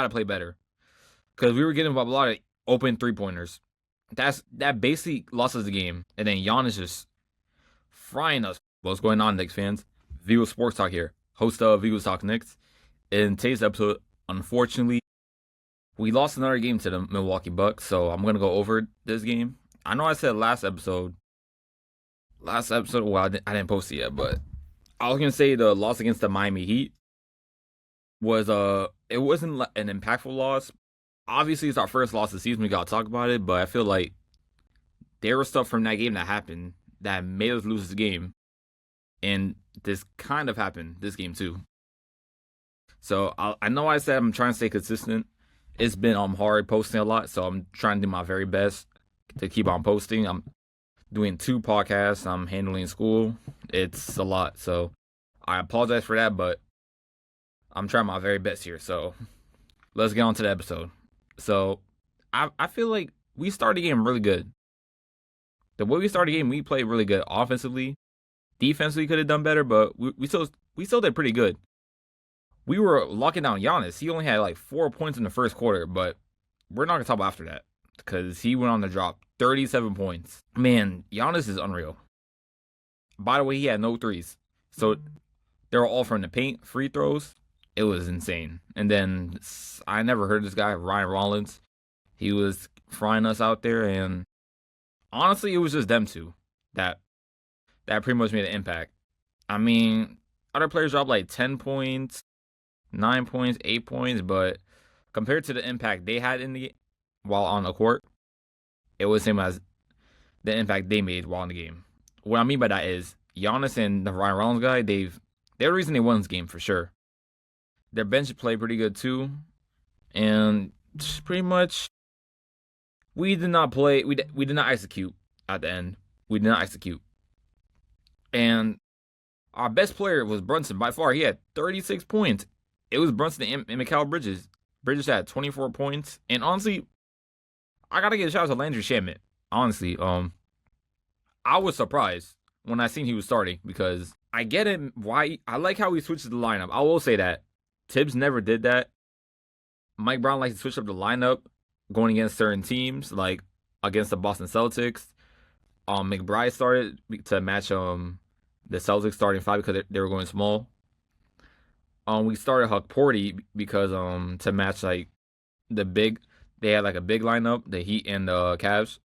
to play better because we were getting a lot of open 3-pointers. That basically lost us the game. And then Giannis just frying us. What's going on, Knicks fans? Vigosportstalk here, host of Vigosportstalk Knicks. In today's episode, unfortunately, we lost another game to the Milwaukee Bucks, so I'm gonna go over this game. I know I said last episode. Well, I didn't post it yet, but I was gonna say the loss against the Miami Heat was it wasn't an impactful loss. Obviously, it's our first loss of the season. We gotta talk about it, but I feel like there was stuff from that game that happened that made us lose the game, and this kind of happened this game too. So I know I said I'm trying to stay consistent. It's been hard posting a lot, so I'm trying to do my very best to keep on posting. I'm doing 2 podcasts. I'm handling school. It's a lot, so I apologize for that, but I'm trying my very best here. So let's get on to the episode. So I feel like we started the game really good. The way we started the game, we played really good offensively. Defensively, could have done better, but we still did pretty good. We were locking down Giannis. He only had like 4 points in the first quarter, but we're not gonna talk about after that because he went on the drop 37 points. Man, Giannis is unreal. By the way, he had no threes, so they were all from the paint, free throws. It was insane. And then I never heard this guy, Ryan Rollins. He was frying us out there, and honestly, it was just them two that pretty much made an impact. I mean, other players dropped like 10 points, 9 points, 8 points, but compared to the impact they had while on the court, it was the same as the impact they made while in the game. What I mean by that is Giannis and the Ryan Rollins guy, they're the reason they won this game for sure. Their bench played pretty good too, and pretty much we did not execute at the end. We did not execute. And our best player was Brunson by far. He had 36 points. It was Brunson and Mikal Bridges. Bridges had 24 points. And honestly, I gotta give a shout out to Landry Shamet. Honestly, I was surprised when I seen he was starting because I get it. Why I like how he switches the lineup. I will say that Tibbs never did that. Mike Brown likes to switch up the lineup going against certain teams, like against the Boston Celtics. McBride started to match the Celtics starting 5 because they were going small. We started Huck Porty because to match like the big. They had like a big lineup, the Heat and the Cavs.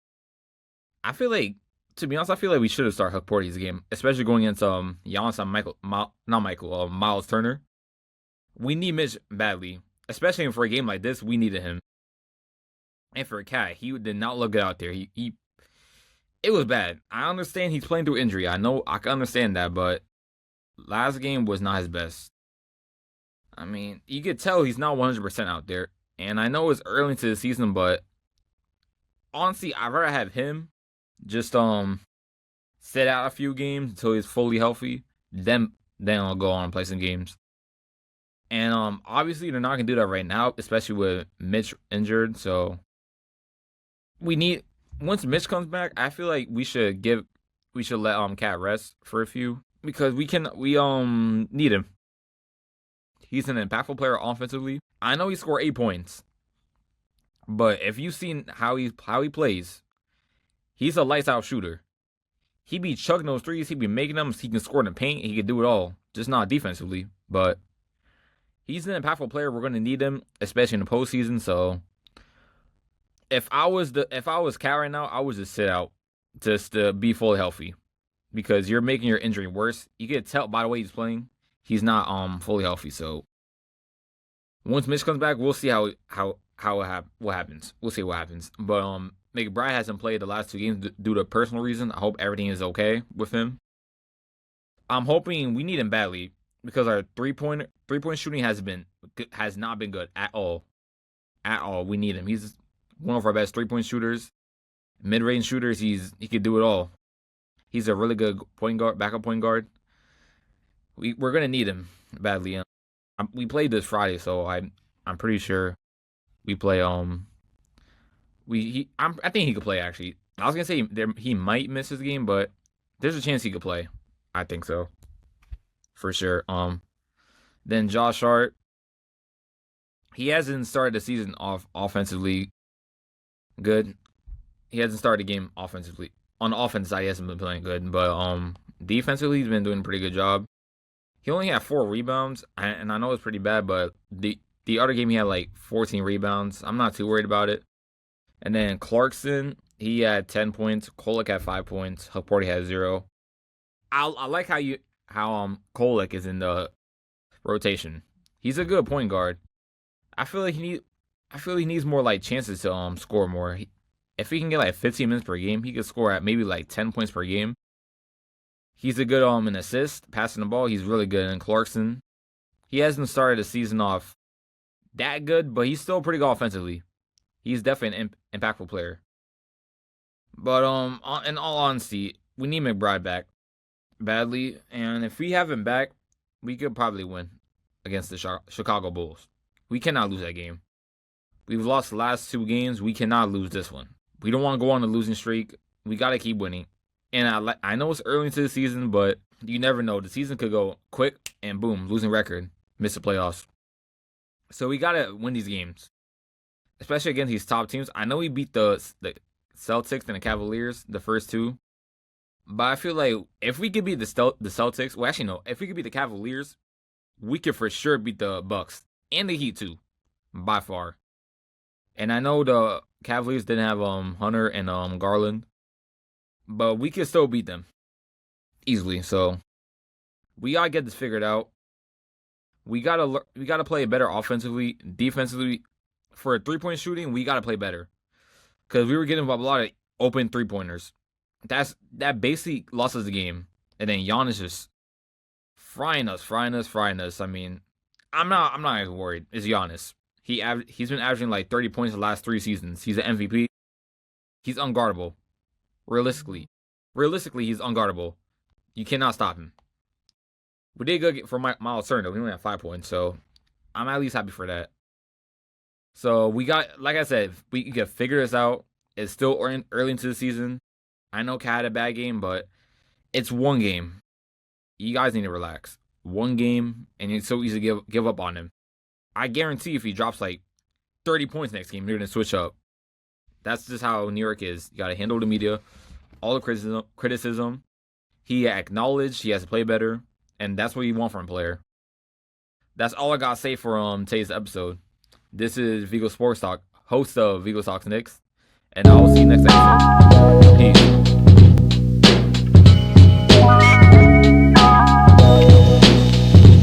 I feel like, to be honest, we should have started Huck Porty's game, especially going against Giannis and Miles Turner. We need Mitch badly, especially for a game like this. We needed him. And for a cat, he did not look good out there. It was bad. I understand he's playing through injury. I know I can understand that, but last game was not his best. I mean, you could tell he's not 100% out there. And I know it's early into the season, but honestly, I'd rather have him just sit out a few games until he's fully healthy. Then I'll go on and play some games. And obviously they're not gonna do that right now, especially with Mitch injured. So once Mitch comes back, I feel like we should let Cat rest for a few because we need him. He's an impactful player offensively. I know he scored 8 points, but if you've seen how he plays, he's a lights out shooter. He be chucking those threes. He be making them. He can score in the paint. He can do it all, just not defensively. But he's an impactful player. We're gonna need him, especially in the postseason. So if I was Cat right now, I would just sit out just to be fully healthy because you're making your injury worse. You can tell by the way he's playing. He's not fully healthy, so once Mitch comes back, we'll see what happens. We'll see what happens. But McBride hasn't played the last 2 games due to personal reason. I hope everything is okay with him. I'm hoping we need him badly because our three-point shooting has not been good at all. At all, we need him. He's one of our best 3-point shooters, mid-range shooters. He could do it all. He's a really good backup point guard. We're gonna need him badly. We played this Friday, so I'm pretty sure we play. I think he could play actually. I was gonna say he might miss his game, but there's a chance he could play. I think so, for sure. Then Josh Hart. He hasn't started the season off offensively good. He hasn't started the game offensively. On the offense side, he hasn't been playing good, but defensively, he's been doing a pretty good job. He only had 4 rebounds, and I know it's pretty bad, but the other game he had like 14 rebounds. I'm not too worried about it. And then Clarkson, he had 10 points. Kolek had 5 points. Laporte had 0. I like how Kolek is in the rotation. He's a good point guard. I feel like he needs more like chances to score more. If he can get like 15 minutes per game, he could score at maybe like 10 points per game. He's a good in assist, passing the ball. He's really good. And Clarkson, he hasn't started the season off that good, but he's still pretty good offensively. He's definitely an impactful player. But in all honesty, we need McBride back badly, and if we have him back, we could probably win against the Chicago Bulls. We cannot lose that game. We've lost the last 2 games. We cannot lose this one. We don't want to go on a losing streak. We got to keep winning. And I know it's early into the season, but you never know. The season could go quick and boom, losing record, miss the playoffs. So we got to win these games, especially against these top teams. I know we beat the Celtics and the Cavaliers, the first 2. But I feel like if we could beat the Celtics, well, actually, no. If we could beat the Cavaliers, we could for sure beat the Bucks and the Heat, too, by far. And I know the Cavaliers didn't have Hunter and Garland, but we could still beat them easily. So we gotta get this figured out. We gotta play better offensively, defensively. For 3-point shooting, we gotta play better because we were getting a lot of open 3-pointers. That basically lost us the game. And then Giannis just frying us. I mean, I'm not even worried. It's Giannis. He's been averaging like 30 points the last 3 seasons. He's an MVP. He's unguardable. Realistically, he's unguardable. You cannot stop him. We did good for Miles Turner. We only have 5 points, so I'm at least happy for that. So we got, like I said, we can figure this out. It's still early into the season. I know Cat had a bad game, but it's 1 game. You guys need to relax. 1 game, and it's so easy to give up on him. I guarantee if he drops like 30 points next game, you're going to switch up. That's just how New York is. You got to handle the media, all the criticism. He acknowledged he has to play better, and that's what you want from a player. That's all I got to say for today's episode. This is Vigo Sports Talk, host of Vigo Talks Knicks, and I will see you next episode. Peace.